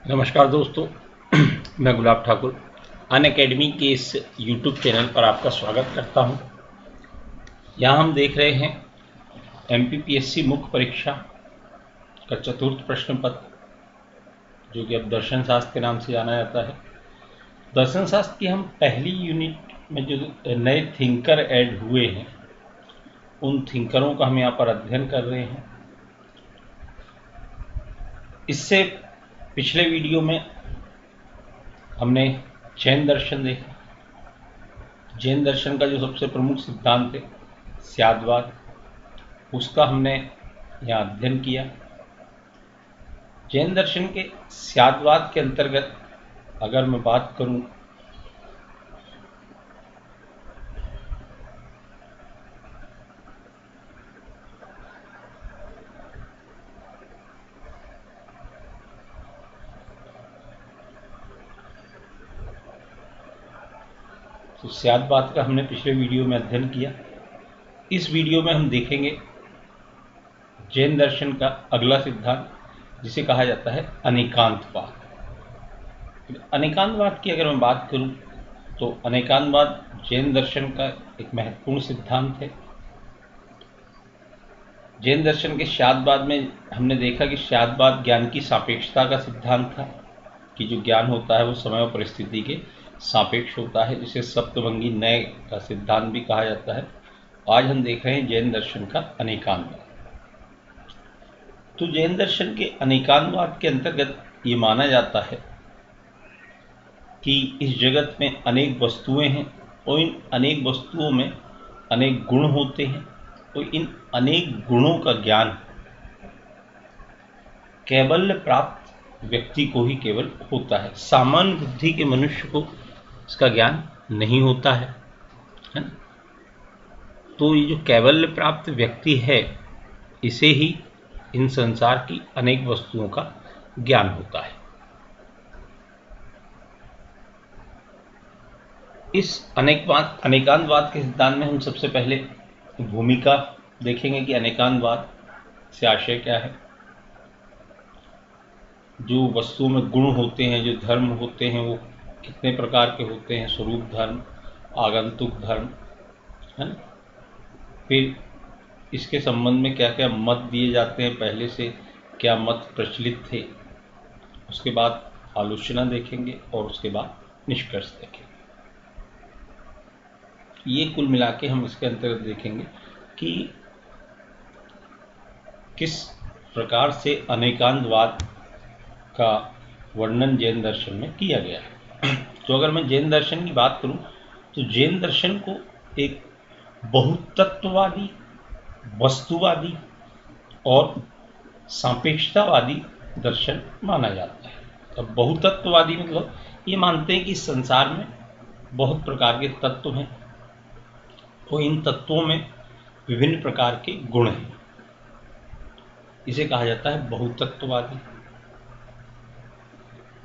नमस्कार दोस्तों, मैं गुलाब ठाकुर अनअकैडमी के इस YouTube चैनल पर आपका स्वागत करता हूं। यहां हम देख रहे हैं MPPSC मुख्य परीक्षा का चतुर्थ प्रश्न पत्र, जो कि अब दर्शन शास्त्र के नाम से जाना जाता है। दर्शन शास्त्र की हम पहली यूनिट में जो नए थिंकर ऐड हुए हैं, उन थिंकरों का हम यहाँ पर अध्ययन कर रहे हैं। इससे पिछले वीडियो में हमने जैन दर्शन देखा। जैन दर्शन का जो सबसे प्रमुख सिद्धांत है स्याद्वाद, उसका हमने यहाँ अध्ययन किया। जैन दर्शन के स्याद्वाद के अंतर्गत अगर मैं बात करूं तो स्याद्वाद का हमने पिछले वीडियो में अध्ययन किया। इस वीडियो में हम देखेंगे जैन दर्शन का अगला सिद्धांत, जिसे कहा जाता है अनेकांतवाद। अनेकांतवाद की अगर मैं बात करूं तो अनेकांतवाद जैन दर्शन का एक महत्वपूर्ण सिद्धांत है। जैन दर्शन के स्याद्वाद में हमने देखा कि स्याद्वाद ज्ञान की सापेक्षता का सिद्धांत था, कि जो ज्ञान होता है वो समय और परिस्थिति के सापेक्ष होता है, जिसे सप्तभंगी न्याय का सिद्धांत भी कहा जाता है। आज हम देख रहे हैं जैन दर्शन का अनेकांतवाद। तो जैन दर्शन के अनेकांतवाद के अंतर्गत ये माना जाता है कि इस जगत में अनेक वस्तुएं हैं और इन अनेक वस्तुओं में अनेक गुण होते हैं, और इन अनेक गुणों का ज्ञान कैवल्य प्राप्त व्यक्ति को ही केवल होता है। सामान्य बुद्धि के मनुष्य को इसका ज्ञान नहीं होता है ना। तो ये जो कैवल्य प्राप्त व्यक्ति है, इसे ही इन संसार की अनेक वस्तुओं का ज्ञान होता है। इस अनेकांतवाद के सिद्धांत में हम सबसे पहले भूमिका देखेंगे कि अनेकांतवाद से आशय क्या है। जो वस्तुओं में गुण होते हैं, जो धर्म होते हैं, वो कितने प्रकार के होते हैं। स्वरूप धर्म, आगंतुक धर्म, है ना। फिर इसके संबंध में क्या क्या मत दिए जाते हैं, पहले से क्या मत प्रचलित थे, उसके बाद आलोचना देखेंगे और उसके बाद निष्कर्ष देखेंगे। ये कुल मिला के हम इसके अंतर्गत देखेंगे कि किस प्रकार से अनेकांतवाद का वर्णन जैन दर्शन में किया गया है। तो अगर मैं जैन दर्शन की बात करूं तो जैन दर्शन को एक बहुतत्ववादी, वस्तुवादी और सापेक्षतावादी दर्शन माना जाता है। अब बहुतत्ववादी मतलब ये मानते हैं कि संसार में बहुत प्रकार के तत्व हैं और इन तत्वों में विभिन्न प्रकार के गुण हैं, इसे कहा जाता है बहुतत्ववादी।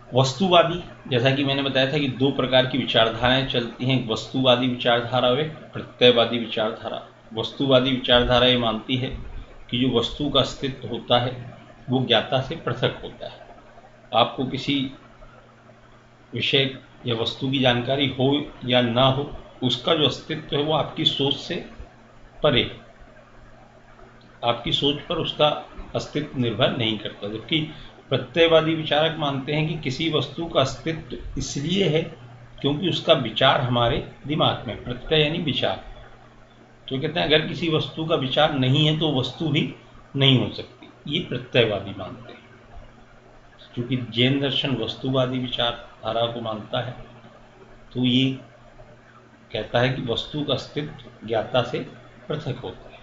वस्तुवादी, जैसा कि मैंने बताया था कि दो प्रकार की विचारधाराएं चलती हैं, एक वस्तुवादी विचारधारा और एक प्रत्ययवादी विचारधारा। वस्तुवादी विचारधारा ये मानती है कि जो वस्तु का अस्तित्व होता है वो ज्ञाता से पृथक होता है। आपको किसी विषय या वस्तु की जानकारी हो या ना हो, उसका जो अस्तित्व है वो आपकी सोच से परे, आपकी सोच पर उसका अस्तित्व निर्भर नहीं करता। जबकि प्रत्ययवादी विचारक मानते हैं कि किसी वस्तु का अस्तित्व इसलिए है क्योंकि उसका विचार हमारे दिमाग में, प्रत्यय यानी विचार। तो कहते हैं अगर किसी वस्तु का विचार नहीं है तो वस्तु भी नहीं हो सकती, ये प्रत्ययवादी मानते हैं। क्योंकि जैन दर्शन वस्तुवादी विचारधारा को मानता है, तो ये कहता है कि वस्तु का अस्तित्व ज्ञाता से पृथक होता है।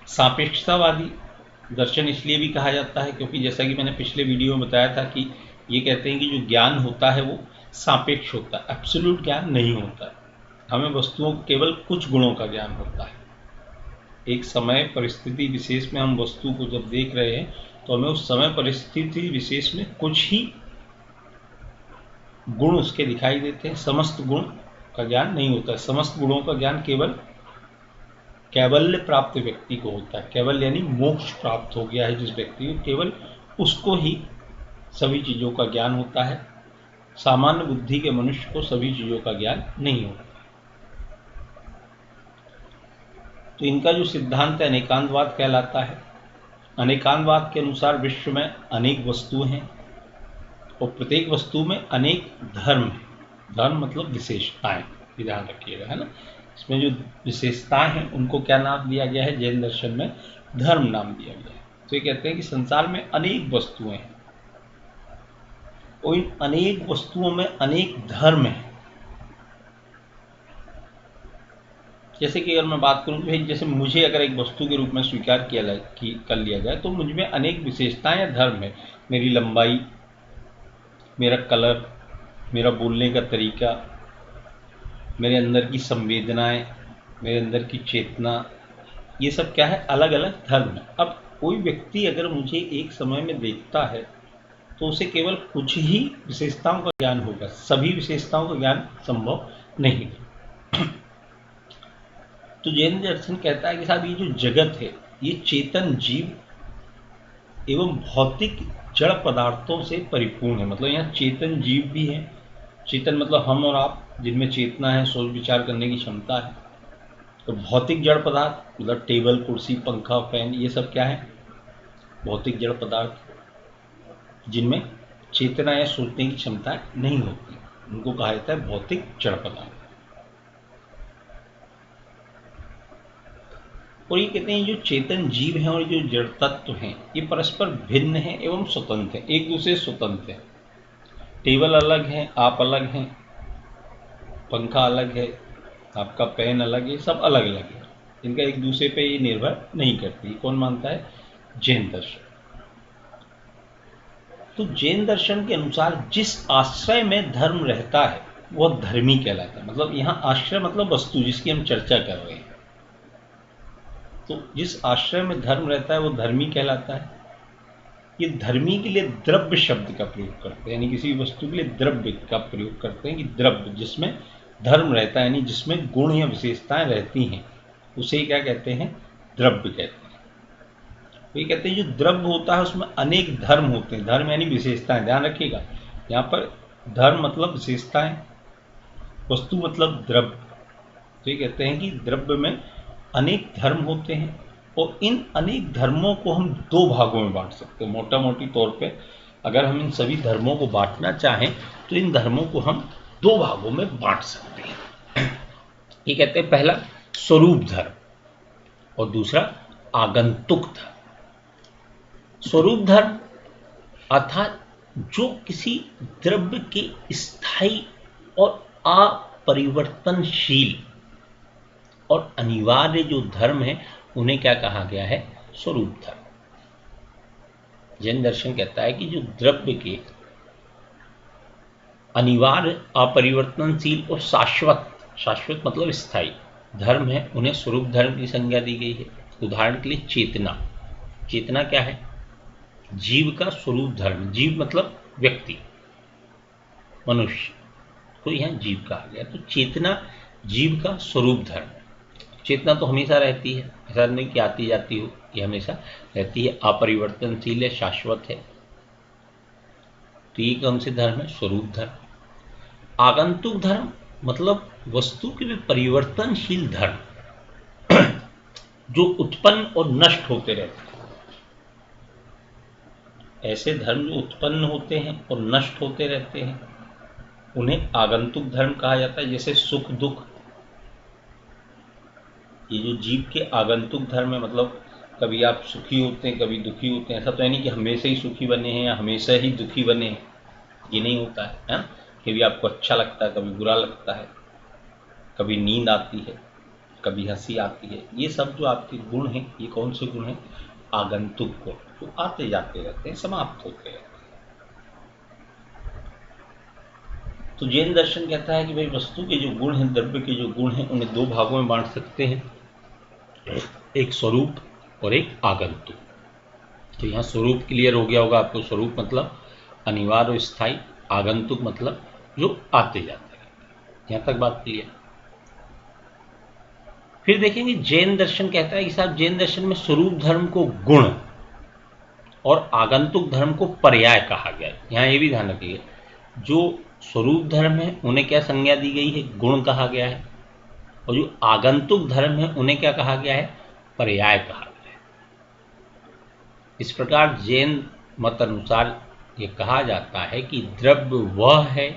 सापेक्षतावादी दर्शन इसलिए भी कहा जाता है क्योंकि जैसा कि मैंने पिछले वीडियो में बताया था कि ये कहते हैं कि जो ज्ञान होता है वो सापेक्ष होता है, एब्सोल्यूट ज्ञान नहीं होता है। हमें वस्तुओं केवल कुछ गुणों का ज्ञान होता है। एक समय परिस्थिति विशेष में हम वस्तु को जब देख रहे हैं तो हमें उस समय परिस्थिति विशेष में कुछ ही गुण उसके दिखाई देते हैं, समस्त गुण का ज्ञान नहीं होता है। समस्त गुणों का ज्ञान केवल कैवल्य प्राप्त व्यक्ति को होता है। कैवल्य यानी मोक्ष प्राप्त हो गया है जिस व्यक्ति को, केवल उसको ही सभी चीज़ों का ज्ञान होता है। सामान्य बुद्धि के मनुष्य को सभी चीज़ों का ज्ञान नहीं होता। तो इनका जो सिद्धांत है अनेकांतवाद कहलाता है। अनेकांतवाद के अनुसार विश्व में अनेक वस्तुएं हैं और प्रत्येक वस्तु में अनेक धर्म है। धर्म मतलब विशेषताएं, ध्यान रखिएगा, है ना। इसमें जो विशेषताएं हैं उनको क्या नाम दिया गया है, जैन दर्शन में धर्म नाम दिया गया है। तो ये कहते हैं कि संसार में अनेक वस्तुएं हैं और इन अनेक वस्तुओं में अनेक धर्म हैं। जैसे कि अगर मैं बात करूं कि भाई जैसे मुझे अगर एक वस्तु के रूप में स्वीकार कर लिया जाए तो मुझ में अनेक विशेषताएं या धर्म है। मेरी लंबाई, मेरा कलर, मेरा बोलने का तरीका, मेरे अंदर की संवेदनाएं, मेरे अंदर की चेतना, ये सब क्या है, अलग अलग धर्म है। अब कोई व्यक्ति अगर मुझे एक समय में देखता है तो उसे केवल कुछ ही विशेषताओं का ज्ञान होगा, सभी विशेषताओं का ज्ञान संभव नहीं। तो जैन दर्शन कहता है कि साहब ये जो जगत है ये चेतन जीव एवं भौतिक जड़ पदार्थों से परिपूर्ण है। मतलब यहाँ चेतन जीव भी है, चेतन मतलब हम और आप, जिनमें चेतना है, सोच विचार करने की क्षमता है। तो भौतिक जड़ पदार्थ मतलब टेबल, कुर्सी, पंखा, फैन, ये सब क्या है, भौतिक जड़ पदार्थ जिनमें चेतना या सोचने की क्षमता नहीं होती, उनको कहा जाता है भौतिक जड़ पदार्थ। और ये कहते हैं जो चेतन जीव हैं और जो जड़ तत्व हैं ये परस्पर भिन्न हैं एवं स्वतंत्र हैं, एक दूसरे से स्वतंत्र हैं। टेबल अलग है, आप अलग हैं, पंखा अलग है, आपका पेन अलग है, सब अलग अलग है। इनका एक दूसरे पे ये निर्भर नहीं करती। कौन मानता है, जैन दर्शन। तो जैन दर्शन के अनुसार जिस आश्रय में धर्म रहता है वह धर्मी कहलाता है। मतलब यहाँ आश्रय मतलब वस्तु जिसकी हम चर्चा कर रहे हैं। तो जिस आश्रय में धर्म रहता है वो धर्मी कहलाता है। ये धर्मी के लिए द्रव्य शब्द का प्रयोग करते हैं, यानी किसी वस्तु के लिए द्रव्य का प्रयोग करते हैं कि द्रव्य जिसमें धर्म रहता है, यानी जिसमें गुण या विशेषताएं रहती हैं, उसे क्या कहते हैं, द्रव्य कहते हैं। तो ये कहते हैं जो द्रव्य होता है उसमें अनेक धर्म होते हैं। धर्म यानी विशेषताएं, ध्यान रखिएगा यहाँ पर धर्म मतलब विशेषताएं, वस्तु मतलब द्रव्य। तो ये कहते हैं कि द्रव्य में अनेक धर्म होते हैं और इन अनेक धर्मों को हम दो भागों में बांट सकते हैं। मोटा मोटी तौर पे अगर हम इन सभी धर्मों को बांटना चाहें तो इन धर्मों को हम दो भागों में बांट सकते हैं। ये कहते हैं पहला स्वरूप धर्म और दूसरा आगंतुक धर्म। स्वरूप धर्म अर्थात जो किसी द्रव्य के स्थायी और अपरिवर्तनशील और अनिवार्य जो धर्म है उन्हें क्या कहा गया है, स्वरूप धर्म। जैन दर्शन कहता है कि जो द्रव्य के अनिवार्य, अपरिवर्तनशील और शाश्वत मतलब स्थायी धर्म है उन्हें स्वरूप धर्म की संज्ञा दी गई है। उदाहरण के लिए चेतना। चेतना क्या है, जीव का स्वरूप धर्म। जीव मतलब व्यक्ति, मनुष्य को यहाँ जीव कहा गया। तो चेतना जीव का स्वरूप धर्म। चेतना तो हमेशा रहती है, ऐसा नहीं कि आती जाती हो, ये हमेशा रहती है, अपरिवर्तनशील है, शाश्वत है। तो ये कौन से धर्म है, स्वरूप धर्म। आगंतुक धर्म मतलब वस्तु के भी परिवर्तनशील धर्म जो उत्पन्न और नष्ट होते रहते हैं। ऐसे धर्म जो उत्पन्न होते हैं और नष्ट होते रहते हैं उन्हें आगंतुक धर्म कहा जाता है। जैसे सुख दुख, ये जो जीव के आगंतुक धर्म है, मतलब कभी आप सुखी होते हैं कभी दुखी होते हैं। ऐसा तो है नहीं कि हमेशा ही सुखी बने हैं या हमेशा ही दुखी बने हैं, ये नहीं होता है ना। कभी आपको अच्छा लगता है, कभी बुरा लगता है, कभी नींद आती है, कभी हंसी आती है। ये सब जो आपके गुण हैं, ये कौन से गुण हैं, आगंतुक गुण, जो आते जाते रहते हैं, समाप्त होते रहते हैं। तो जैन दर्शन कहता है कि भाई वस्तु के जो गुण हैं, द्रव्य के जो गुण हैं, उन्हें दो भागों में बांट सकते हैं, एक स्वरूप और एक आगंतुक। तो यहाँ स्वरूप क्लियर हो गया होगा आपको। स्वरूप मतलब अनिवार्य और स्थायी, आगंतुक मतलब जो आते जाते हैं। यहाँ तक बात क्लियर। फिर देखेंगे जैन दर्शन कहता है कि साहब जैन दर्शन में स्वरूप धर्म को गुण और आगंतुक धर्म को पर्याय कहा गया है। यहाँ ये भी ध्यान रखिए, जो स्वरूप धर्म है उन्हें क्या संज्ञा दी गई है, गुण कहा गया है, और जो आगंतुक धर्म है उन्हें क्या कहा गया है, पर्याय कहा गया है। इस प्रकार जैन मत अनुसार ये कहा जाता है कि द्रव्य वह है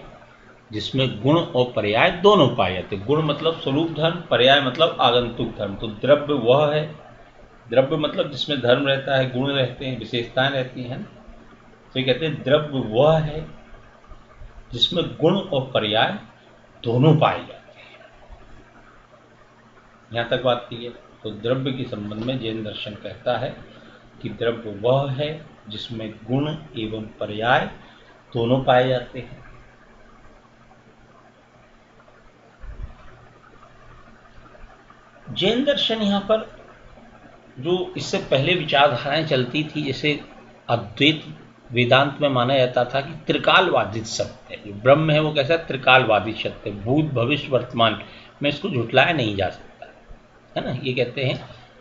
जिसमें गुण और पर्याय दोनों पाए जाते हैं। गुण मतलब स्वरूप धर्म, पर्याय मतलब आगंतुक धर्म। तो द्रव्य वह है, द्रव्य मतलब जिसमें धर्म रहता है, गुण रहते हैं, विशेषताएं रहती हैं। तो ये कहते हैं द्रव्य वह है जिसमें गुण और पर्याय दोनों पाए जाते हैं। यहां तक बात क्लियर। तो द्रव्य के संबंध में जैन दर्शन कहता है कि द्रव्य वह है जिसमें गुण एवं पर्याय दोनों पाए जाते हैं। जैन दर्शन यहाँ पर जो इससे पहले विचारधाराएं चलती थी, जैसे अद्वैत वेदांत में माना जाता था कि त्रिकालवादित सत्य है, जो ब्रह्म है वो कैसा त्रिकालवादित सत्य, भूत भविष्य वर्तमान में इसको झुटलाया नहीं जा सकता है ना। ये कहते हैं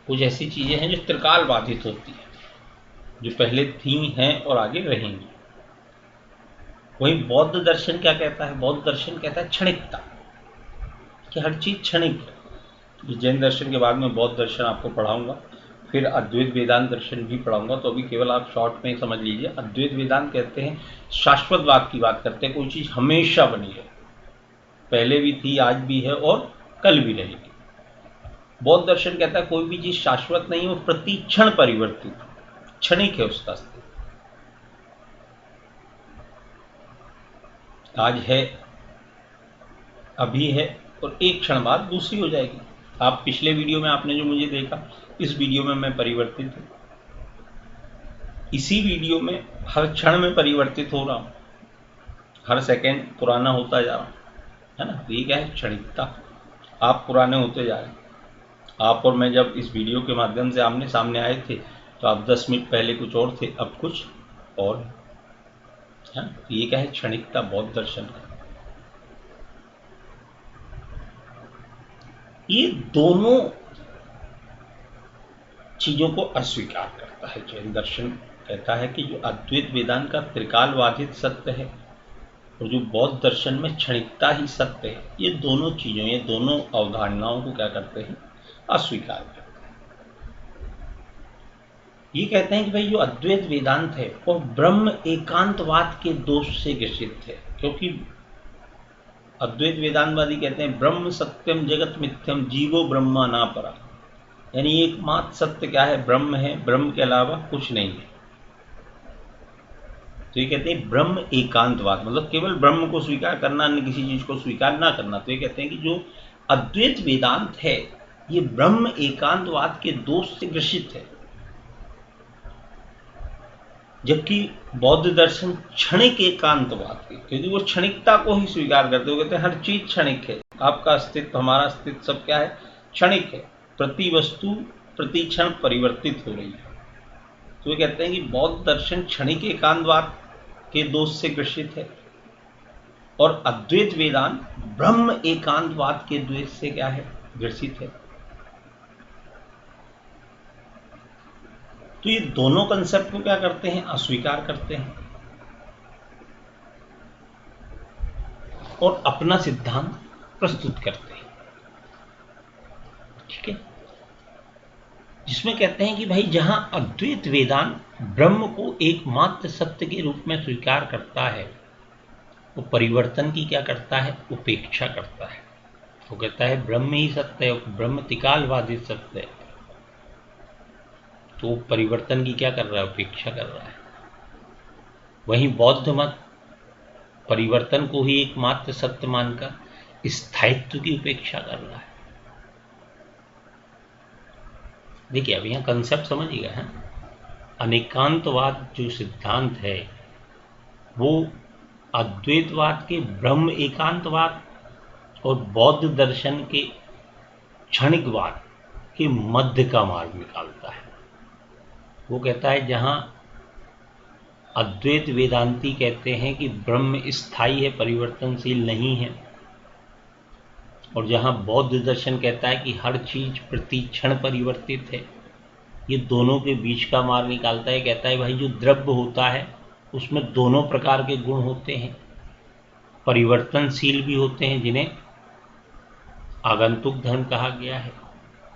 कुछ ऐसी चीजें हैं जो त्रिकालवादित होती है, जो पहले थी हैं और आगे रहेंगी। वही बौद्ध दर्शन क्या कहता है, बौद्ध दर्शन कहता है क्षणिकता, कि हर चीज क्षणिक है। जैन दर्शन के बाद में बौद्ध दर्शन आपको पढ़ाऊंगा, फिर अद्वैत वेदांत दर्शन भी पढ़ाऊंगा। तो अभी केवल आप शॉर्ट में समझ लीजिए। अद्वैत वेदांत कहते हैं शाश्वतवाद की बात करते हैं, कोई चीज हमेशा बनी है, पहले भी थी, आज भी है और कल भी रहेगी। बौद्ध दर्शन कहता है कोई भी चीज शाश्वत नहीं, वो प्रति क्षण परिवर्तित, क्षणिक है उसका अस्तित्व। आज है, अभी है, और एक क्षण बाद दूसरी हो जाएगी। आप पिछले वीडियो में आपने जो मुझे देखा, इस वीडियो में मैं परिवर्तित हूं, इसी वीडियो में हर क्षण में परिवर्तित हो रहा हूं, हर सेकंड पुराना होता जा रहा है ना। ये क्या है, क्षणिकता। आप पुराने होते जा रहे हैं। आप और मैं जब इस वीडियो के माध्यम से आमने सामने आए थे तो आप 10 मिनट पहले कुछ और थे, अब कुछ और है। ये क्या है, क्षणिकता बौद्ध दर्शन का। ये दोनों चीजों को अस्वीकार करता है जैन दर्शन। कहता है कि जो अद्वैत वेदांत का त्रिकालवादित सत्य है और जो बौद्ध दर्शन में क्षणिकता ही सत्य है, ये दोनों चीजों, ये दोनों अवधारणाओं को क्या करते हैं, अस्वीकार करते हैं। ये कहते हैं कि भाई जो अद्वैत वेदांत है वो ब्रह्म एकांतवाद के दोष से ग्रसित है, क्योंकि अद्वैत वेदांतवादी कहते हैं ब्रह्म सत्यम जगत मिथ्यम जीवो ब्रह्मा ना परा, यानी एकमात्र सत्य क्या है, ब्रह्म है, ब्रह्म के अलावा कुछ नहीं है। तो ये कहते हैं ब्रह्म एकांतवाद, मतलब केवल ब्रह्म को स्वीकार करना, अन्य किसी चीज को स्वीकार ना करना। तो ये कहते हैं कि जो अद्वैत वेदांत है ये ब्रह्म एकांतवाद के दोष से ग्रसित है, जबकि बौद्ध दर्शन क्षणिक एकांतवाद के, क्योंकि वो क्षणिकता को ही स्वीकार करते हो। कहते हैं हर चीज क्षणिक है, आपका अस्तित्व, हमारा अस्तित्व, सब क्या है, क्षणिक है, प्रति वस्तु प्रति क्षण परिवर्तित हो रही है। तो ये कहते हैं कि बौद्ध दर्शन क्षणिक एकांतवाद के दोष से ग्रसित है और अद्वैत वेदांत ब्रह्म एकांतवाद के द्वेष से क्या है, ग्रसित है। तो ये दोनों कंसेप्ट को क्या करते हैं, अस्वीकार करते हैं और अपना सिद्धांत प्रस्तुत करते हैं। ठीक है, जिसमें कहते हैं कि भाई जहां अद्वैत वेदांत ब्रह्म को एकमात्र सत्य के रूप में स्वीकार करता है, वो परिवर्तन की क्या करता है, उपेक्षा करता है। वो कहता है ब्रह्म ही सत्य है, ब्रह्म त्रिकालवादी सत्य है, तो परिवर्तन की क्या कर रहा है, उपेक्षा कर रहा है। वहीं बौद्ध मत परिवर्तन को ही एकमात्र सत्य मानकर स्थायित्व की उपेक्षा कर रहा है। देखिए अब यहाँ कंसेप्ट समझिएगा है। अनेकांतवाद जो सिद्धांत है वो अद्वैतवाद के ब्रह्म एकांतवाद और बौद्ध दर्शन के क्षणिकवाद के मध्य का मार्ग निकालता है। वो कहता है जहां अद्वैत वेदांती कहते हैं कि ब्रह्म स्थायी है, परिवर्तनशील नहीं है, और जहां बौद्ध दर्शन कहता है कि हर चीज प्रति क्षण परिवर्तित है, ये दोनों के बीच का मार्ग निकालता है। कहता है भाई जो द्रव्य होता है उसमें दोनों प्रकार के गुण होते हैं, परिवर्तनशील भी होते हैं जिन्हें आगंतुक धर्म कहा गया है,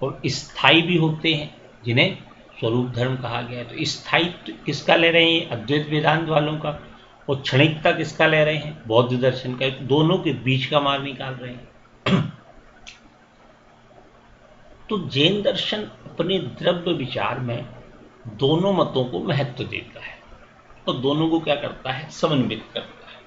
और स्थायी भी होते हैं जिन्हें स्वरूप धर्म कहा गया है। तो स्थायित्व किसका ले रहे हैं? अद्वैत वेदांत वालों का। और क्षणिकता किसका ले रहे हैं? बौद्ध दर्शन का। दोनों के बीच का मार्ग निकाल रहे हैं। तो जैन दर्शन अपने द्रव्य विचार में दोनों मतों को महत्व देता है और दोनों को क्या करता है? समन्वित करता है।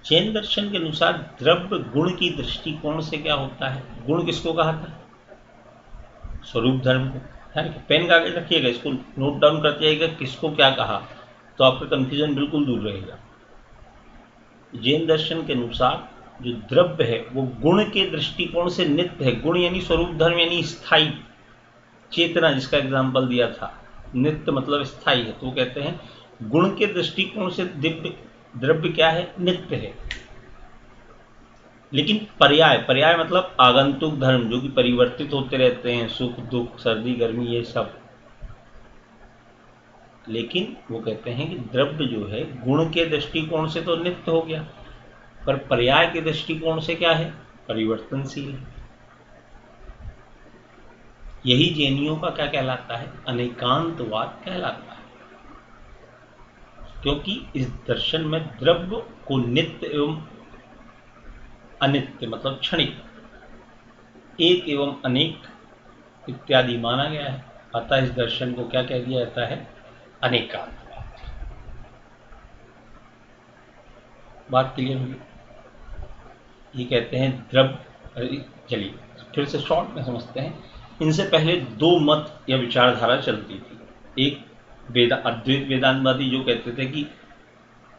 जैन दर्शन के अनुसार द्रव्य गुण की दृष्टिकोण से क्या होता है? गुण किसको कहा था? स्वरूप धर्म को। पेन कागज रखिएगा, इसको नोट डाउन करते जाइएगा किसको क्या कहा, तो आपका कंफ्यूजन बिल्कुल दूर रहेगा। जैन दर्शन के अनुसार जो द्रव्य है वो गुण के दृष्टिकोण से नित्य है। गुण यानी स्वरूप धर्म यानी स्थायी चेतना, जिसका एग्जाम्पल दिया था। नित्य मतलब स्थायी है। तो वो कहते हैं गुण के दृष्टिकोण से द्रव्य क्या है? नित्य है। लेकिन पर्याय मतलब आगंतुक धर्म जो कि परिवर्तित होते रहते हैं, सुख दुख सर्दी गर्मी ये सब। लेकिन वो कहते हैं कि द्रव्य जो है गुण के दृष्टिकोण से तो नित्य हो गया, पर पर्याय के दृष्टिकोण से क्या है? परिवर्तनशील है। यही जैनियों का क्या कहलाता है? अनेकांतवाद कहलाता है। क्योंकि इस दर्शन में द्रव्य को नित्य एवं अनित्य मतलब क्षणिक, एक एवं अनेक इत्यादि माना गया है। अतः इस दर्शन को क्या कह दिया जाता है? अनेकांतवाद। बात क्लियर हुई? ये कहते हैं द्रव्य। चलिए फिर से शॉर्ट में समझते हैं। इनसे पहले दो मत या विचारधारा चलती थी। एक अद्वैत वेदांतवादी जो कहते थे कि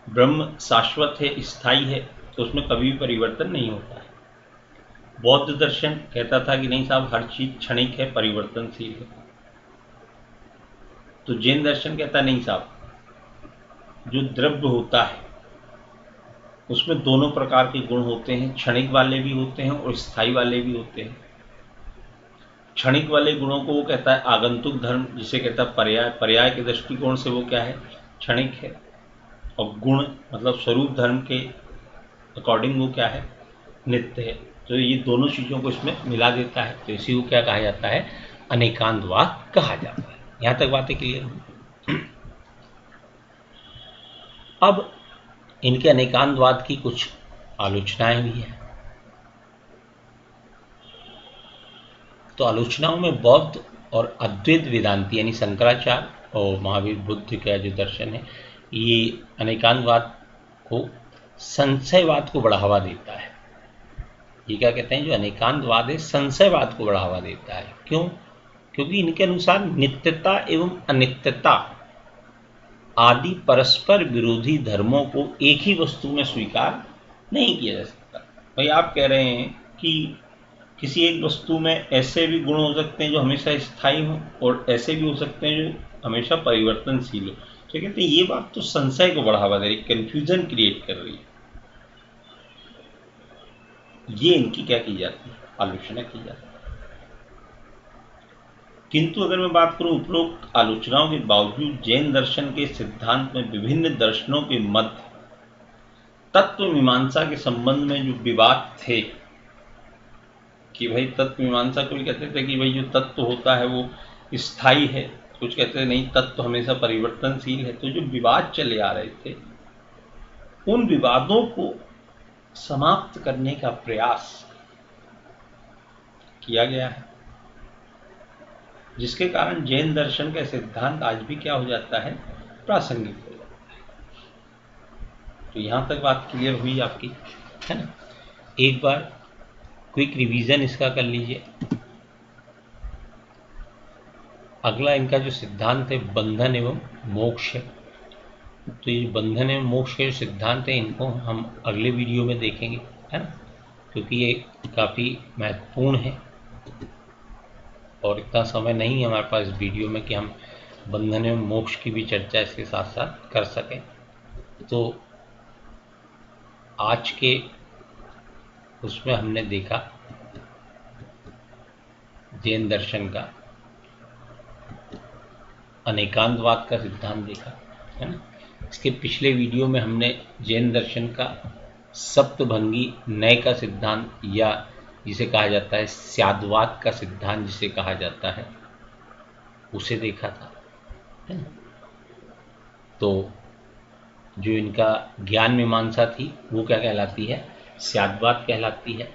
ब्रह्म शाश्वत है, स्थायी है, तो उसमें कभी भी परिवर्तन नहीं होता है। बौद्ध दर्शन कहता था कि नहीं साहब, हर चीज क्षणिक है, परिवर्तनशील है। तो जैन दर्शन कहता नहीं साहब, जो द्रव्य होता है उसमें दोनों प्रकार के गुण होते हैं, क्षणिक वाले भी होते हैं और स्थायी वाले भी होते हैं। क्षणिक वाले गुणों को वो कहता है आगंतुक धर्म, जिसे कहता है पर्याय के दृष्टिकोण से वो क्या है? क्षणिक है। और गुण मतलब स्वरूप धर्म के अकॉर्डिंग वो क्या है? नित्य है। तो ये दोनों चीजों को इसमें मिला देता है, तो इसी को क्या कहा जाता है? अनेकांतवाद कहा जाता है। यहां तक बातें क्लियर हुई। अब इनके अनेकांतवाद की कुछ आलोचनाएं भी हैं। तो आलोचनाओं में बौद्ध और अद्वैत वेदांती यानी शंकराचार्य और महावीर बुद्ध का जो दर्शन है, ये अनेकांतवाद को, संशयवाद को बढ़ावा देता है। ये क्या कहते हैं? जो अनेकांतवाद है संशयवाद को बढ़ावा देता है। क्यों? क्योंकि इनके अनुसार नित्यता एवं अनित्यता आदि परस्पर विरोधी धर्मों को एक ही वस्तु में स्वीकार नहीं किया जा सकता। भाई आप कह रहे हैं कि किसी एक वस्तु में ऐसे भी गुण हो सकते हैं जो हमेशा स्थायी हो और ऐसे भी हो सकते हैं जो हमेशा परिवर्तनशील हो। तो कहते हैं ये बात तो संशय को बढ़ावा दे रही, कंफ्यूजन क्रिएट कर रही है। ये इनकी क्या की जाती है? आलोचना की जाती है। किंतु अगर मैं बात करूं उपरोक्त आलोचनाओं के बावजूद जैन दर्शन के सिद्धांत में विभिन्न दर्शनों के मध्य तत्व मीमांसा के संबंध में जो विवाद थे कि भाई तत्व मीमांसा को कहते थे कि भाई जो तत्व होता है वो स्थायी है, कुछ कहते थे नहीं तत्व हमेशा परिवर्तनशील है। तो जो विवाद चले आ रहे थे उन विवादों को समाप्त करने का प्रयास किया गया है, जिसके कारण जैन दर्शन का सिद्धांत आज भी क्या हो जाता है? प्रासंगिक हो जाता है। तो यहां तक बात क्लियर हुई आपकी, है ना? एक बार क्विक रिवीजन इसका कर लीजिए। अगला इनका जो सिद्धांत है बंधन एवं मोक्ष है। तो ये बंधन एवं मोक्ष के जो सिद्धांत है इनको हम अगले वीडियो में देखेंगे, है ना? क्योंकि ये काफ़ी महत्वपूर्ण है और इतना समय नहीं है हमारे पास इस वीडियो में कि हम बंधन एवं मोक्ष की भी चर्चा इसके साथ साथ कर सकें। तो आज के उसमें हमने देखा जैन दर्शन का अनेकांतवाद का सिद्धांत देखा है ना। इसके पिछले वीडियो में हमने जैन दर्शन का सप्तभंगी नय का सिद्धांत, या जिसे कहा जाता है स्याद्वाद का सिद्धांत जिसे कहा जाता है, उसे देखा था, है ना। तो जो इनका ज्ञान मीमांसा थी वो क्या कहलाती है, स्याद्वाद कहलाती है,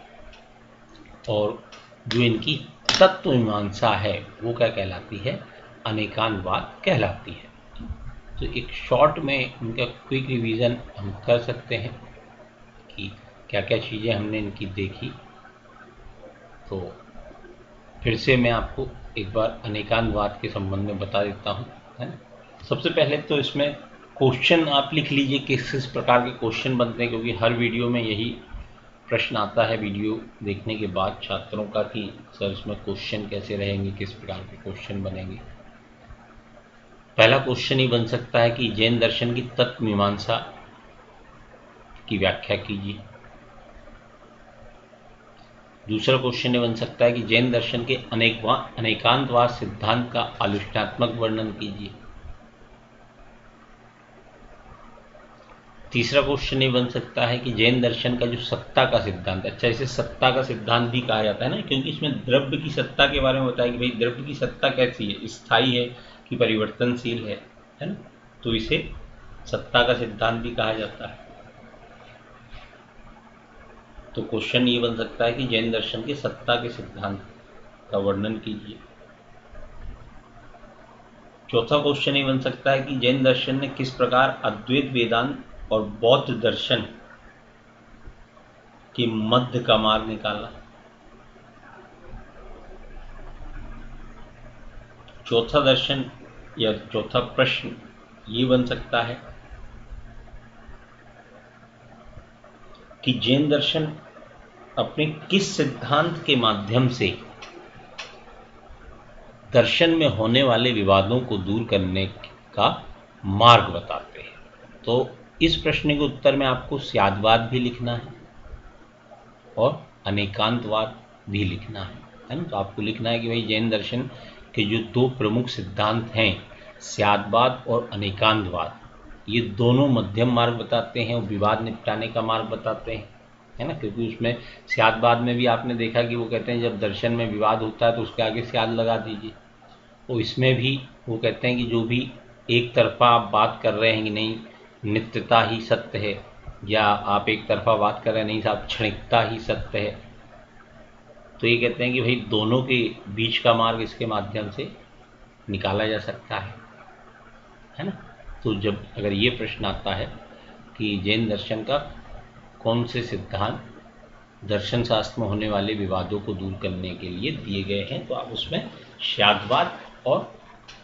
और जो इनकी तत्व मीमांसा है वो क्या कहलाती है, अनेकांतवाद कहलाती है। तो एक शॉर्ट में इनका क्विक रिवीजन हम कर सकते हैं कि क्या क्या चीज़ें हमने इनकी देखी। तो फिर से मैं आपको एक बार अनेकांतवाद के संबंध में बता देता हूँ, है ना। सबसे पहले तो इसमें क्वेश्चन आप लिख लीजिए किस किस प्रकार के क्वेश्चन बनते हैं, क्योंकि हर वीडियो में यही प्रश्न आता है वीडियो देखने के बाद छात्रों का कि सर इसमें क्वेश्चन कैसे रहेंगे, किस प्रकार के क्वेश्चन बनेंगे। पहला क्वेश्चन ही बन सकता है कि जैन दर्शन की तत्व मीमांसा की व्याख्या कीजिए। दूसरा क्वेश्चन ये बन सकता है कि जैन दर्शन के अनेकांतवाद सिद्धांत का आलोचनात्मक वर्णन कीजिए। तीसरा क्वेश्चन ये बन सकता है कि जैन दर्शन का जो सत्ता का सिद्धांत, अच्छा इसे सत्ता का सिद्धांत भी कहा जाता है ना, क्योंकि इसमें द्रव्य की सत्ता के बारे में बताया कि भाई द्रव्य की सत्ता कैसी है, स्थायी है कि परिवर्तनशील है ना। तो इसे सत्ता का सिद्धांत भी कहा जाता है। तो क्वेश्चन ये बन सकता है कि जैन दर्शन के सत्ता के सिद्धांत का वर्णन कीजिए। चौथा क्वेश्चन ये बन सकता है कि जैन दर्शन ने किस प्रकार अद्वैत वेदांत और बौद्ध दर्शन के मध्य का मार्ग निकाला। चौथा दर्शन या चौथा प्रश्न ये बन सकता है कि जैन दर्शन अपने किस सिद्धांत के माध्यम से दर्शन में होने वाले विवादों को दूर करने का मार्ग बताते हैं। तो इस प्रश्न के उत्तर में आपको स्याद्वाद भी लिखना है और अनेकांतवाद भी लिखना है ना। तो आपको लिखना है कि भाई जैन दर्शन के जो दो प्रमुख सिद्धांत हैं, स्याद्वाद और अनेकांतवाद, ये दोनों मध्यम मार्ग बताते हैं और विवाद निपटाने का मार्ग बताते हैं, है ना। क्योंकि उसमें स्याद्वाद में भी आपने देखा कि वो कहते हैं जब दर्शन में विवाद होता है तो उसके आगे स्याद लगा दीजिए। तो इसमें भी वो कहते हैं कि जो भी एक तरफा आप बात कर रहे हैं कि नहीं नित्यता ही सत्य है, या आप एक तरफा बात कर रहे हैं नहीं साहब क्षणिकता ही सत्य है, तो ये कहते हैं कि भाई दोनों के बीच का मार्ग इसके माध्यम से निकाला जा सकता है ना। तो जब अगर ये प्रश्न आता है कि जैन दर्शन का कौन से सिद्धांत दर्शन शास्त्र में होने वाले विवादों को दूर करने के लिए दिए गए हैं, तो आप उसमें स्याद्वाद और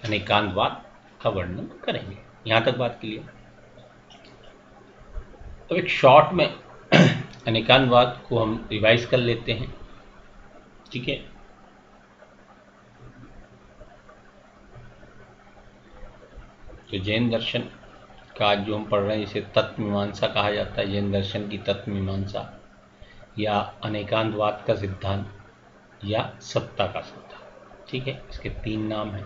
अनेकांतवाद का वर्णन करेंगे। यहाँ तक बात क्लियर। अब एक शॉर्ट में अनेकांतवाद को हम रिवाइज कर लेते हैं, ठीक है। तो जैन दर्शन का जो हम पढ़ रहे हैं इसे तत्व मीमांसा कहा जाता है। जैन दर्शन की तत्व मीमांसा या अनेकांतवाद का सिद्धांत या सत्ता का सिद्धांत, ठीक है। इसके तीन नाम हैं।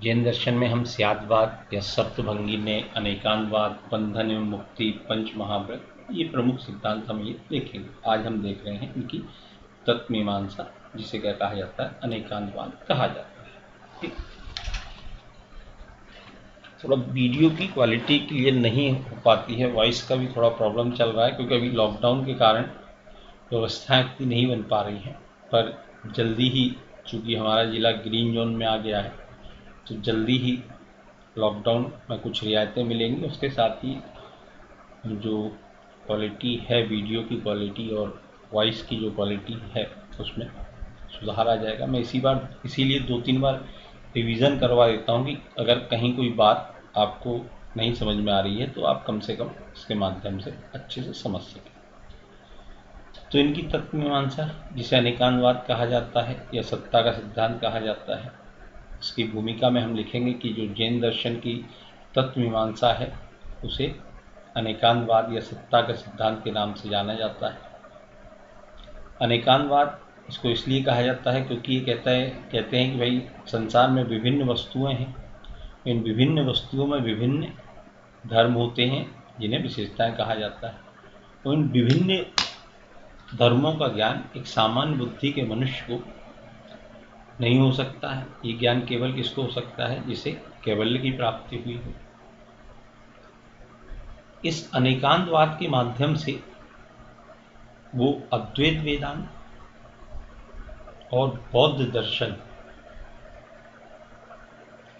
जैन दर्शन में हम स्याद्वाद या सप्तभंगी ने, अनेकांतवाद, बंधन एवं मुक्ति, पंच महाव्रत, ये प्रमुख सिद्धांत हम ये देखेंगे। आज हम देख रहे हैं इनकी तत्व मीमांसा, जिसे क्या कहा जाता है, अनेकांतवाद कहा जाता है, ठीक। थोड़ा वीडियो की क्वालिटी क्लियर नहीं हो पाती है, वॉइस का भी थोड़ा प्रॉब्लम चल रहा है, क्योंकि अभी लॉकडाउन के कारण व्यवस्थाएं इतनी नहीं बन पा रही हैं। पर जल्दी ही, चूँकि हमारा ज़िला ग्रीन जोन में आ गया है, तो जल्दी ही लॉकडाउन में कुछ रियायतें मिलेंगी। उसके साथ ही जो क्वालिटी है, वीडियो की क्वालिटी और वॉइस की जो क्वालिटी है, उसमें सुधार आ जाएगा। मैं इसीलिए 2-3 बार रिवीजन करवा देता हूँ कि अगर कहीं कोई बात आपको नहीं समझ में आ रही है तो आप कम से कम इसके माध्यम से अच्छे से समझ सकें। तो इनकी तत्व मीमांसा, जिसे अनेकांतवाद कहा जाता है या सत्ता का सिद्धांत कहा जाता है, इसकी भूमिका में हम लिखेंगे कि जो जैन दर्शन की तत्व मीमांसा है उसे अनेकांतवाद या सत्ता का सिद्धांत के नाम से जाना जाता है। अनेकांतवाद इसको इसलिए कहा जाता है क्योंकि ये कहते हैं कि भाई संसार में विभिन्न वस्तुएं हैं, इन विभिन्न वस्तुओं में विभिन्न धर्म होते हैं जिन्हें विशेषताएं कहा जाता है। तो इन विभिन्न धर्मों का ज्ञान एक सामान्य बुद्धि के मनुष्य को नहीं हो सकता है। ये ज्ञान केवल किसको हो सकता है? जिसे कैवल्य की प्राप्ति हुई हो। इस अनेकांतवाद के माध्यम से वो अद्वैत वेदांत और बौद्ध दर्शन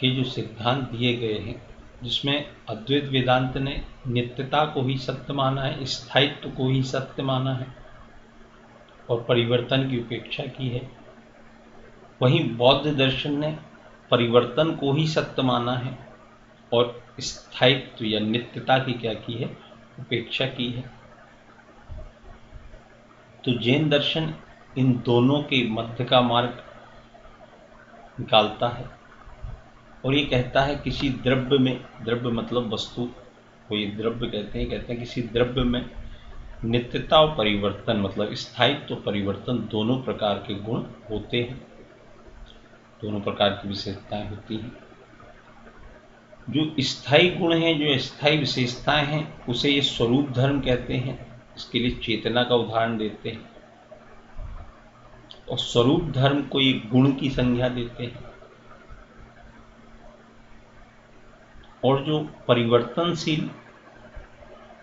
के जो सिद्धांत दिए गए हैं, जिसमें अद्वैत वेदांत ने नित्यता को ही सत्य माना है, स्थायित्व को ही सत्य माना है और परिवर्तन की उपेक्षा की है, वहीं बौद्ध दर्शन ने परिवर्तन को ही सत्य माना है और स्थायित्व या नित्यता की क्या की है? उपेक्षा की है। तो जैन दर्शन इन दोनों के मध्य का मार्ग निकालता है और ये कहता है किसी द्रव्य में, द्रव्य मतलब वस्तु को ये द्रव्य कहते हैं किसी द्रव्य में नित्यता और परिवर्तन मतलब स्थायित्व और परिवर्तन दोनों प्रकार के गुण होते हैं, दोनों प्रकार की विशेषताएं होती हैं। जो स्थायी गुण हैं, जो स्थायी विशेषताएं हैं, उसे ये स्वरूप धर्म कहते हैं। इसके लिए चेतना का उदाहरण देते हैं और स्वरूप धर्म को ये गुण की संज्ञा देते हैं। और जो परिवर्तनशील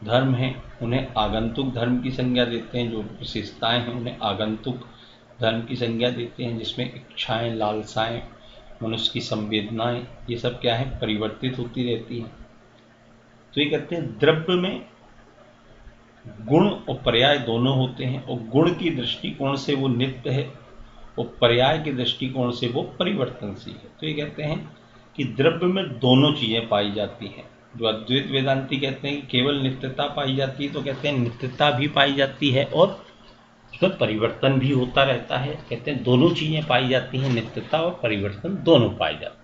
धर्म हैं उन्हें आगंतुक धर्म की संज्ञा देते हैं। जो विशेषताएं हैं उन्हें आगंतुक धर्म की संज्ञा देते हैं, जिसमें इच्छाएं, लालसाएं, मनुष्य की संवेदनाएं, ये सब क्या है? परिवर्तित होती रहती हैं। तो ये कहते हैं द्रव्य में गुण और पर्याय दोनों होते हैं और गुण की दृष्टिकोण से वो नित्य है और पर्याय के दृष्टिकोण से वो परिवर्तनशील है। तो ये कहते हैं कि द्रव्य में दोनों चीजें पाई जाती हैं। जो अद्वैत वेदांती कहते हैं कि केवल नित्यता पाई जाती है, तो कहते हैं नित्यता भी पाई जाती है और उसमें परिवर्तन भी होता रहता है। कहते हैं दोनों चीजें पाई जाती हैं, नित्यता और परिवर्तन दोनों पाए जाते हैं।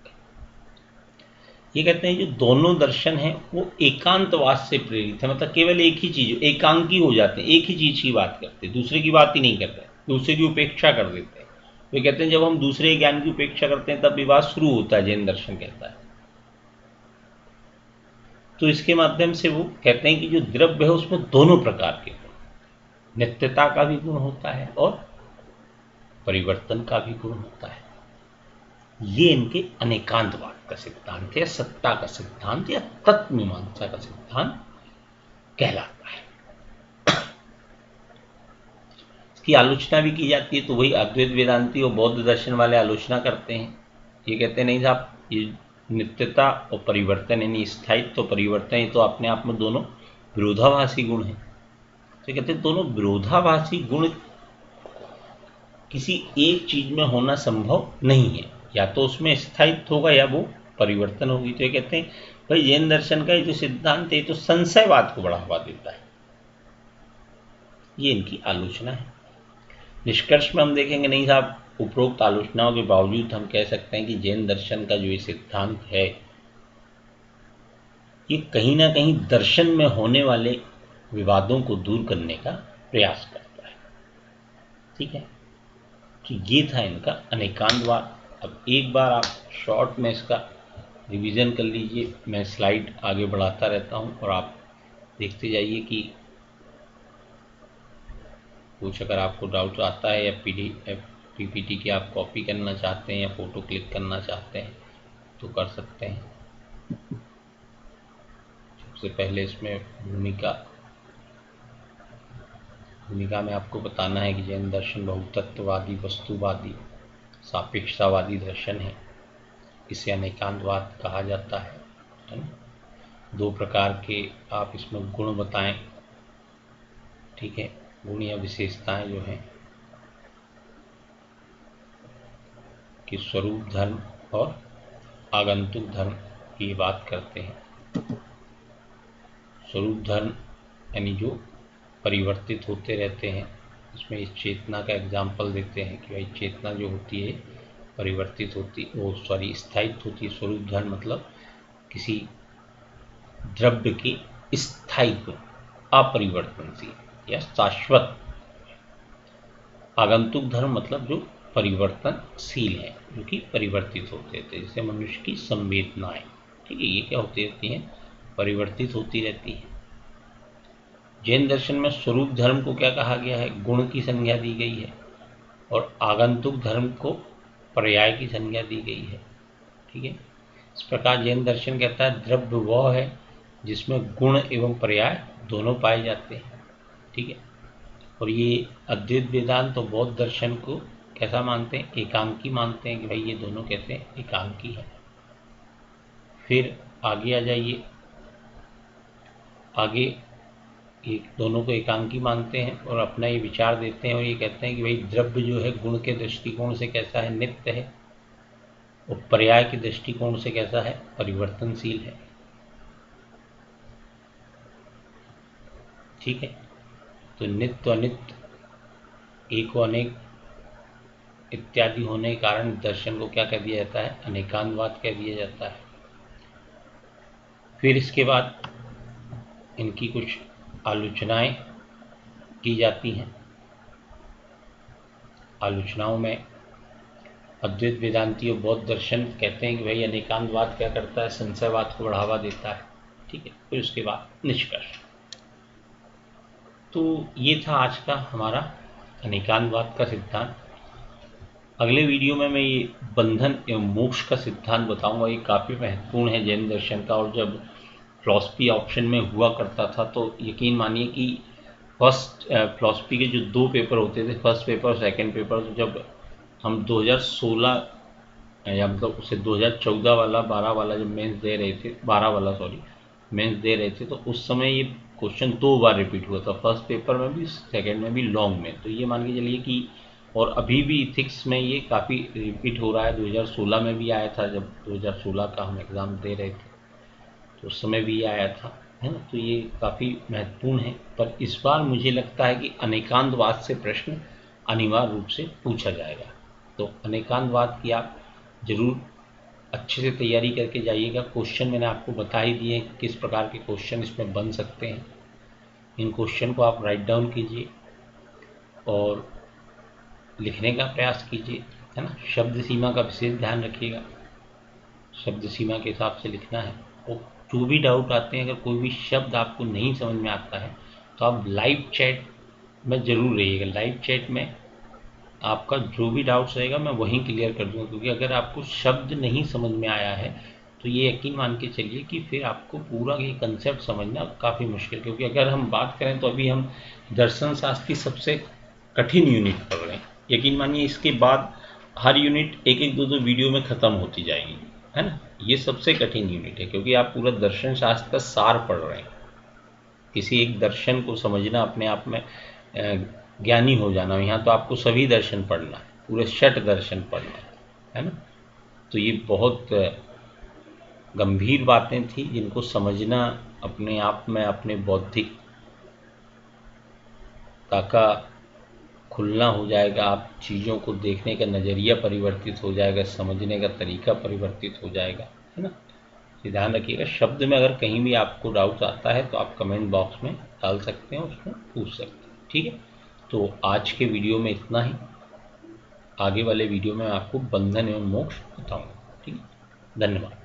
ये कहते हैं जो दोनों दर्शन हैं वो एकांतवाद से प्रेरित है, मतलब केवल एक ही चीज, एकांकी हो जाते हैं, एक ही चीज की बात करते हैं, दूसरे की बात ही नहीं करते, दूसरे की उपेक्षा कर देते हैं। वे कहते हैं जब हम दूसरे ज्ञान की उपेक्षा करते हैं तब विवाद शुरू होता है, जैन दर्शन कहता है। तो इसके माध्यम से वो कहते हैं कि जो द्रव्य है उसमें दोनों प्रकार के गुण, नित्यता का भी गुण होता है और परिवर्तन का भी गुण होता है। ये इनके अनेकांतवाद का सिद्धांत है, सत्ता का सिद्धांत या तत्व मीमांसा का सिद्धांत कहलाता है। इसकी आलोचना भी की जाती है, तो वही अद्वैत वेदांती और बौद्ध दर्शन वाले आलोचना करते हैं। ये कहते हैं नहीं साहब, ये नित्यता और परिवर्तन यानी स्थायित्व तो परिवर्तन, ये तो अपने आप में दोनों विरोधाभासी गुण हैं। तो कहते हैं दोनों विरोधाभासी गुण किसी एक चीज में होना संभव नहीं है, या तो उसमें स्थायित्व होगा या वो परिवर्तन होगी। तो ये कहते हैं भाई जैन दर्शन का ये जो सिद्धांत है तो संशयवाद को बढ़ावा देता है। ये इनकी आलोचना है। निष्कर्ष में हम देखेंगे नहीं साहब, उपरोक्त आलोचनाओं के बावजूद हम कह सकते हैं कि जैन दर्शन का जो ये सिद्धांत है ये कहीं ना कहीं दर्शन में होने वाले विवादों को दूर करने का प्रयास करता है। ठीक है, तो ये था इनका अनेकांतवाद। अब एक बार आप शॉर्ट में इसका रिवीजन कर लीजिए, मैं स्लाइड आगे बढ़ाता रहता हूं और आप देखते जाइए कि कुछ अगर आपको डाउट आता है या पीपीटी की आप कॉपी करना चाहते हैं या फोटो क्लिक करना चाहते हैं तो कर सकते हैं। सबसे पहले इसमें भूमिका में आपको बताना है कि जैन दर्शन बहुतत्ववादी, वस्तुवादी, सापेक्षतावादी दर्शन है। इसे अनेकांतवाद कहा जाता है ना। दो प्रकार के आप इसमें गुण बताएं, ठीक है, गुण या विशेषताएं जो हैं कि स्वरूप धर्म और आगंतुक धर्म की बात करते हैं। स्वरूप धर्म यानी जो परिवर्तित होते रहते हैं, इसमें इस चेतना का एग्जाम्पल देते हैं कि भाई चेतना जो होती है परिवर्तित होती, स्थायित्व होती है। स्वरूप धर्म मतलब किसी द्रव्य के स्थायी गुण, अपरिवर्तनशील या शाश्वत। आगंतुक धर्म मतलब जो परिवर्तनशील है, जो कि परिवर्तित होते थे, जैसे मनुष्य की संवेदनाएं, ठीक है, ये क्या होती हैं, परिवर्तित होती रहती है। जैन दर्शन में स्वरूप धर्म को क्या कहा गया है, गुण की संज्ञा दी गई है, और आगंतुक धर्म को पर्याय की संज्ञा दी गई है, ठीक है। इस प्रकार जैन दर्शन कहता है द्रव्य वह है जिसमें गुण एवं पर्याय दोनों पाए जाते हैं, ठीक है। और ये अद्वैत वेदांत तो बौद्ध दर्शन को कैसा मानते हैं, एकांकी मानते हैं कि भाई ये दोनों कहते हैं एकांकी है। फिर आगे आ जाइए, आगे ये दोनों को एकांकी मानते हैं और अपना ये विचार देते हैं और ये कहते हैं कि भाई द्रव्य जो है गुण के दृष्टिकोण से कैसा है, नित्य है, और पर्याय के दृष्टिकोण से कैसा है, परिवर्तनशील है, ठीक है। तो नित्य अनित्य, एक व अनेक इत्यादि होने के कारण दर्शन को क्या कह दिया जाता है, अनेकांतवाद कह दिया जाता है। फिर इसके बाद इनकी कुछ आलोचनाएं की जाती हैं। आलोचनाओं में अद्वैत वेदांती और बौद्ध दर्शन कहते हैं कि भाई अनेकांतवाद क्या करता है, संशयवाद को बढ़ावा देता है, ठीक है। फिर उसके बाद निष्कर्ष। तो ये था आज का हमारा अनेकांतवाद का सिद्धांत। अगले वीडियो में मैं ये बंधन एवं मोक्ष का सिद्धांत बताऊंगा। ये काफ़ी महत्वपूर्ण है जैन दर्शन का, और जब फिलॉसफी ऑप्शन में हुआ करता था तो यकीन मानिए कि फर्स्ट फिलॉसफी के जो 2 पेपर होते थे, फर्स्ट पेपर और सेकंड पेपर, तो जब हम 2016 या मतलब उसे 2014 वाला 12 वाला जब मेंस दे रहे थे, 12 वाला सॉरी मेंस दे रहे थे, तो उस समय ये क्वेश्चन 2 बार रिपीट हुआ था, फर्स्ट पेपर में भी, सेकंड में भी, लॉन्ग में। तो ये मान के चलिए कि, और अभी भी इथिक्स में ये काफ़ी रिपीट हो रहा है। 2016 में भी आया था, जब 2016 का हम एग्ज़ाम दे रहे थे तो उस समय भी आया था, है ना। तो ये काफ़ी महत्वपूर्ण है। पर इस बार मुझे लगता है कि अनेकांतवाद से प्रश्न अनिवार्य रूप से पूछा जाएगा। तो अनेकांतवाद की आप जरूर अच्छे से तैयारी करके जाइएगा। क्वेश्चन मैंने आपको बता ही दिए कि किस प्रकार के क्वेश्चन इसमें बन सकते हैं। इन क्वेश्चन को आप राइट डाउन कीजिए और लिखने का प्रयास कीजिए, है ना। शब्द सीमा का विशेष ध्यान रखिएगा, शब्द सीमा के हिसाब से लिखना है। और जो भी डाउट आते हैं, अगर कोई भी शब्द आपको नहीं समझ में आता है तो आप लाइव चैट में ज़रूर रहिएगा। लाइव चैट में आपका जो भी डाउट्स रहेगा मैं वहीं क्लियर कर दूंगा, क्योंकि अगर आपको शब्द नहीं समझ में आया है तो ये यकीन मान के चलिए कि फिर आपको पूरा ये कंसेप्ट समझना काफ़ी मुश्किल। क्योंकि अगर हम बात करें तो अभी हम दर्शन शास्त्र की सबसे कठिन यूनिट पढ़ रहे हैं। यकीन मानिए इसके बाद हर यूनिट 1-1, 2-2 वीडियो में ख़त्म होती जाएगी, है ना। ये सबसे कठिन यूनिट है क्योंकि आप पूरा दर्शन शास्त्र का सार पढ़ रहे हैं। किसी एक दर्शन को समझना अपने आप में ज्ञानी हो जाना, यहाँ तो आपको सभी दर्शन पढ़ना है, पूरे 6 दर्शन पढ़ना है ना। तो ये बहुत गंभीर बातें थी जिनको समझना अपने आप में अपने बौद्धिक का खुलना हो जाएगा। आप चीज़ों को देखने का नज़रिया परिवर्तित हो जाएगा, समझने का तरीका परिवर्तित हो जाएगा, है ना। ध्यान रखिएगा, शब्द में अगर कहीं भी आपको डाउट आता है तो आप कमेंट बॉक्स में डाल सकते हैं, उसमें पूछ सकते हैं, ठीक है। तो आज के वीडियो में इतना ही। आगे वाले वीडियो में आपको बंधन एवं मोक्ष बताऊंगा, ठीक है। धन्यवाद।